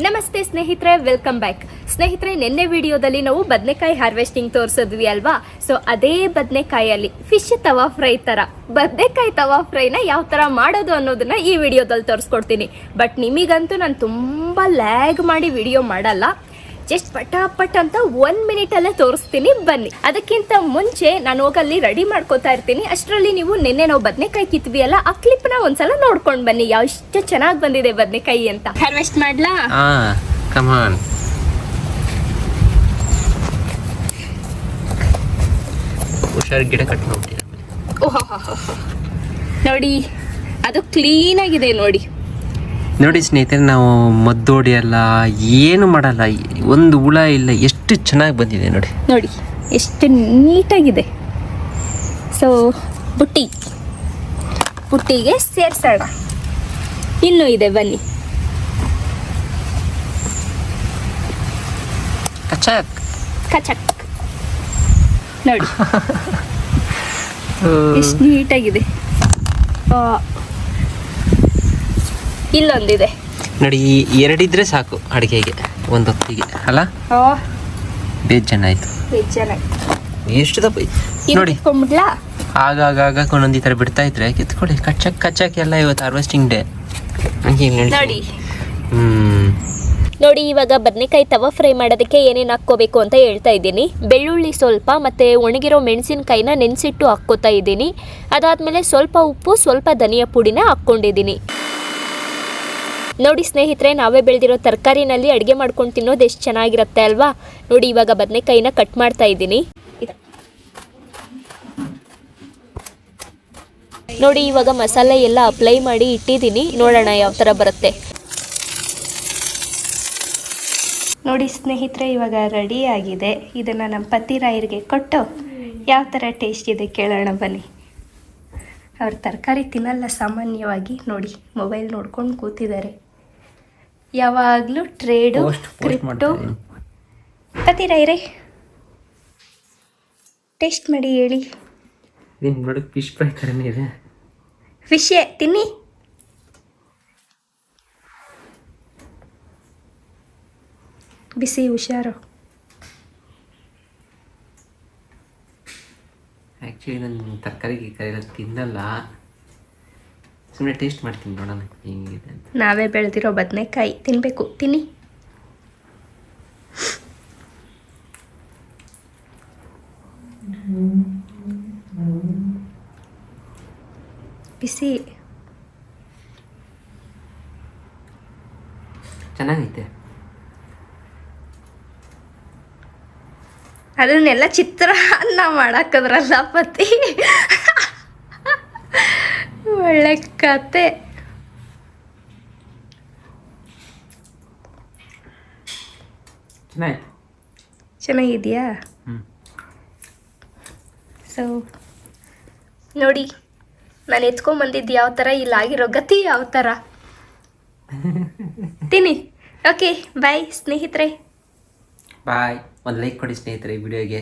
ನಮಸ್ತೆ ಸ್ನೇಹಿತರೆ, welcome back. ಸ್ನೇಹಿತರೆ, ನಿನ್ನೆ ವಿಡಿಯೋದಲ್ಲಿ ನಾವು ಬದನೆಕಾಯಿ ಹಾರ್ವೆಸ್ಟಿಂಗ್ ತೋರಿಸಿದ್ವಿ ಅಲ್ವಾ. ಸೊ ಅದೇ ಬದನೆಕಾಯಲ್ಲಿ ಫಿಶ್ ತವಾ ಫ್ರೈ ತರ ಬದನೆಕಾಯಿ ತವಾ ಫ್ರೈನ ಯಾವ ತರ ಮಾಡೋದು ಅನ್ನೋದನ್ನ ಈ ವಿಡಿಯೋದಲ್ಲಿ ತೋರಿಸ್ಕೊಡ್ತೀನಿ. ಬಟ್ ನಿಮಗಂತೂ ನಾನು ತುಂಬಾ ಲ್ಯಾಗ್ ಮಾಡಿ ವಿಡಿಯೋ ಮಾಡಲ್ಲ, ಜಸ್ಟ್ ಪಟಾಪಟ್ ಅಂತ 1 ಮಿನಿಟಲ್ಲೇ ತೋರಿಸ್ತೀನಿ. ಬನ್ನಿ. ಅದಕ್ಕಿಂತ ಮುಂಚೆ ನಾನು ಹೋಗಲ್ಲಿ ರೆಡಿ ಮಾಡ್ಕೋತಾ ಇರ್ತೀನಿ. ಅಷ್ಟರಲ್ಲಿ ನೀವು ನಿನ್ನೆ ನಾವು ಬದನೆಕಾಯಿ ಕಿತ್ವಿ ಅಲ್ಲ, ಆ ಕ್ಲಿಪ್ನ ಒಂದ್ಸಲ ನೋಡ್ಕೊಂಡು ಬನ್ನಿ, ಎಷ್ಟು ಚೆನ್ನಾಗಿ ಬಂದಿದೆ ಬದನೆಕಾಯಿ ಅಂತ. ಹಾರ್ವೆಸ್ಟ್ ಮಾಡ್ಲಾ? ಕಮಾನ್. ಹುಷಾರ್, ಗಿಡ ಕಟ್ ಮಾಡ್ತೀರ. ನೋಡಿ, ಅದು ಕ್ಲೀನ್ ಆಗಿದೆ ನೋಡಿ. ನೋಡಿ ಸ್ನೇಹಿತರೆ, ನಾವು ಮದ್ದೋಡಿಯಲ್ಲ, ಏನು ಮಾಡಲ್ಲ, ಒಂದು ಹುಳ ಇಲ್ಲ, ಎಷ್ಟು ಚೆನ್ನಾಗಿ ಬಂದಿದೆ ನೋಡಿ. ನೋಡಿ ಎಷ್ಟು ನೀಟಾಗಿದೆ. ಸೊ ಬುಟ್ಟಿಗೆ ಸೇರ್ಸೋಣ. ಇನ್ನೂ ಇದೆ, ಬನ್ನಿ. ಕಚಕ್ ಕಚಕ್ ನೋಡಿ ಎಷ್ಟು ನೀಟಾಗಿದೆ. ಇಲ್ಲೊಂದಿದೆ ನೋಡಿ, ಎರಡಿದ್ರೆ ಸಾಕು ಅಡುಗೆಗೆ, ಒಂದು ಹೊತ್ತಿಗೆ ಅಲ್ಲ. ಬೇಜಾನ್ ಆಯ್ತು. ಎಷ್ಟು ದಪ್ಪ ನೋಡಿ. ಆಗಾಗ ಒಂದೊಂದು ಈ ಥರ ಬಿಡ್ತಾ ಇದ್ರೆ ಕಿತ್ಕೊಳ್ಳಿ. ಕಚ್ಚಕ್ ಎಲ್ಲ ಇವತ್ತು ಹಾರ್ವೆಸ್ಟಿಂಗ್ ಡೇ ನೋಡಿ. ನೋಡಿ, ಇವಾಗ ಬದನೆಕಾಯಿ ತವಾ ಫ್ರೈ ಮಾಡೋದಕ್ಕೆ ಏನೇನು ಹಾಕ್ಕೋಬೇಕು ಅಂತ ಹೇಳ್ತಾ ಇದ್ದೀನಿ. ಬೆಳ್ಳುಳ್ಳಿ ಸ್ವಲ್ಪ ಮತ್ತು ಒಣಗಿರೋ ಮೆಣಸಿನ್ಕಾಯಿನ ನೆನೆಸಿಟ್ಟು ಹಾಕ್ಕೋತಾ ಇದ್ದೀನಿ. ಅದಾದಮೇಲೆ ಸ್ವಲ್ಪ ಉಪ್ಪು, ಸ್ವಲ್ಪ ಧನಿಯಾ ಪುಡಿನ ಹಾಕ್ಕೊಂಡಿದ್ದೀನಿ. ನೋಡಿ ಸ್ನೇಹಿತರೆ, ನಾವೇ ಬೆಳೆದಿರೋ ತರಕಾರಿನಲ್ಲಿ ಅಡುಗೆ ಮಾಡ್ಕೊಂಡು ತಿನ್ನೋದು ಎಷ್ಟು ಚೆನ್ನಾಗಿರುತ್ತೆ ಅಲ್ವಾ. ನೋಡಿ, ಇವಾಗ ಬದನೆಕಾಯಿನ ಕಟ್ ಮಾಡ್ತಾ ಇದ್ದೀನಿ. ನೋಡಿ, ಇವಾಗ ಮಸಾಲೆ ಎಲ್ಲ ಅಪ್ಲೈ ಮಾಡಿ ಇಟ್ಟಿದ್ದೀನಿ. ನೋಡೋಣ ಯಾವ ಥರ ಬರುತ್ತೆ. ನೋಡಿ ಸ್ನೇಹಿತರೆ, ಇವಾಗ ರೆಡಿ ಆಗಿದೆ. ಇದನ್ನು ನಮ್ಮ ಪತಿರಾಯರಿಗೆ ಕೊಟ್ಟು ಯಾವ ಥರ ಟೇಸ್ಟ್ ಇದೆ ಕೇಳೋಣ ಬನ್ನಿ. ಅವ್ರು ತರಕಾರಿ ತಿನ್ನಲ್ಲ ಸಾಮಾನ್ಯವಾಗಿ. ನೋಡಿ, ಮೊಬೈಲ್ ನೋಡ್ಕೊಂಡು ಕೂತಿದ್ದಾರೆ. ಯಾವಾಗಲೂ ಟ್ರೇಡು ಕ್ರಿಪ್ಟು. ಪತಿರಾಯರೇ, ಟೇಸ್ಟ್ ಮಾಡಿ ಹೇಳಿ. ಫಿಶ್ ಫ್ರೈ ಥರನೇ ಇದೆ. ಫಿಶೇ ತಿನ್ನಿ. ಬಿಸಿ, ಹುಷಾರು. ಆ್ಯಕ್ಚುಲಿ ನಾನು ತರಕಾರಿ ತಿನ್ನಲ್ಲ, ಸುಮ್ಮನೆ ಟೇಸ್ಟ್ ಮಾಡ್ತೀನಿ, ನೋಡೋಣ ಹೆಂಗಿದೆ ಅಂತ. ನಾವೇ ಬೆಳೆದಿರೋ ಬದನೆಕಾಯಿ ತಿನ್ನಬೇಕು, ತಿನ್ನಿ. ಬಿಸಿ. ಚೆನ್ನಾಗೈತೆ. ಅದನ್ನೆಲ್ಲ ಚಿತ್ರಾನ್ನ ಮಾಡಾಕದ್ರಲ್ಲ ಪತಿ. ಒಳ್ಳೆ ಕತೆ. ಚೆನ್ನಾಗಿದೆಯಾ? ಸೊ ನೋಡಿ, ನಾನು ಎತ್ಕೊಂಬಂದಿದ್ದು ಯಾವ ಥರ, ಇಲ್ಲಾಗಿರೋ ಗತಿ ಯಾವ ಥರ. ತಿನ್ನಿ. ಓಕೆ, ಬಾಯ್ ಸ್ನೇಹಿತರೆ. ಬಾಯ್. ಒಂದು ಲೈಕ್ ಕೊಡಿ ಸ್ನೇಹಿತರೆ ಈ ವಿಡಿಯೋಗೆ.